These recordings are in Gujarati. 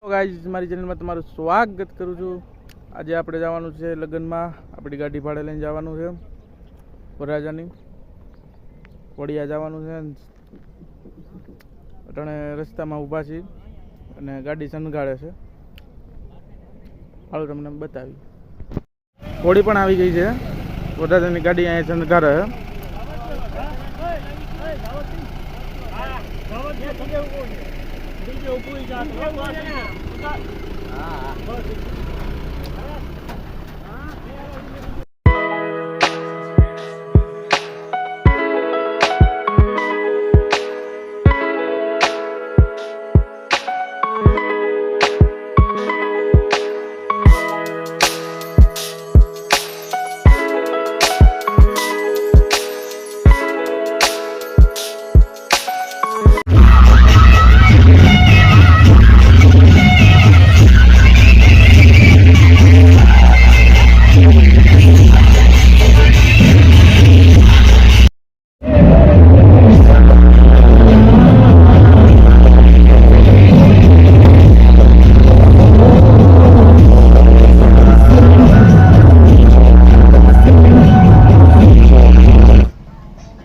તો ગાઈઝ મારી ચેનલમાં તમારું સ્વાગત કરું છું। આજે આપણે જવાનું છે લગ્નમાં, આપણી ગાડી ભાડે લઈને જવાનું છે વરરાજાની વડિયા જવાનું છે। અટાણે રસ્તામાં ઊભા છીએ અને ગાડી સંઘાળે છે, હાલો તમને બતાવી। હોળી પણ આવી ગઈ છે, વરરાજાની ગાડી અહીંયા સંઘાળે છે।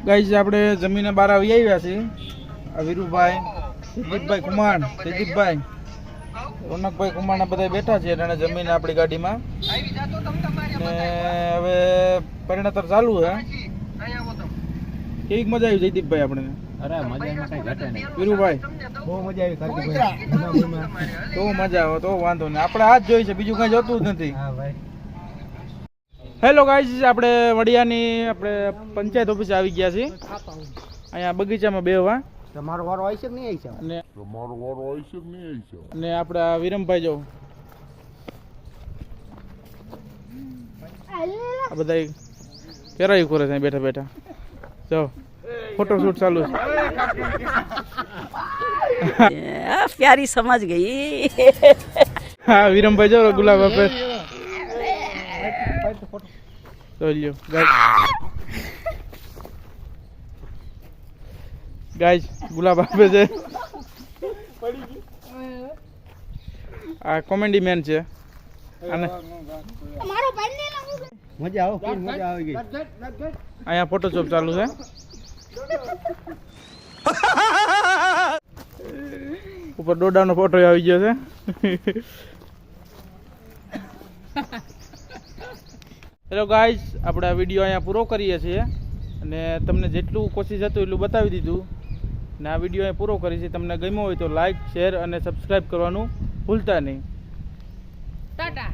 ગાઈઝ આપણે જમીને બહાર આવી આવ્યા છીએ। આ વીરુભાઈ, દિલીપભાઈ કુમાર, તેજીભાઈ, રોનકભાઈ કુમારના બધા બેઠા છે અને જમીને આપણી ગાડીમાં ને હવે પરિણાતર ચાલુ છે। કેવી મજા આવી જયદીપભાઈ આપણે? અરે મજામાં કઈ ઘટે નહીં વીરુભાઈ, બહુ મજા આવી કાર્તિકભાઈ। તો મજા આવે તો વાંધો નહીં, આપણે આ જ જોઈ છે, બીજું કઈ જોતું જ નથી। હા ભાઈ। હેલો ગાઈઝ, આપણે વડિયાની આપણે પંચાયત ઓફિસે આવી ગયા છીએ। અહીંયા બગીચામાં બેહવા તમારો વારો આવી છે કે નહીં આવી છે? અને આપણે આ વિરમભાઈ જો આ બધા કેરાયું કરે છે બેઠા બેઠા, જો ફોટોશૂટ ચાલુ છે। प्यारी समझ गई। હા વિરમભાઈ જો ગુલાબ આપે લ્યો। ગાઈસ ગુલાબ આપે છે, આ કોમેડી મેન છે અને મજા આવો, મજા આવી ગઈ। અહીંયા ફોટોશોપ ચાલુ છે। ઉપર ડોડાનો ફોટો આવી ગયો છે। હેલો ગાઈઝ, આપણે આ વિડીયો અહીંયા પૂરો કરીએ છીએ અને તમને જેટલું કોશિશ હતું એટલું બતાવી દીધું ને આ વિડીયો અહીંયા પૂરો કરીએ છીએ। તમને ગમ્યો હોય તો લાઈક, શેર અને સબસ્ક્રાઈબ કરવાનું ભૂલતા નહીં। टाटा।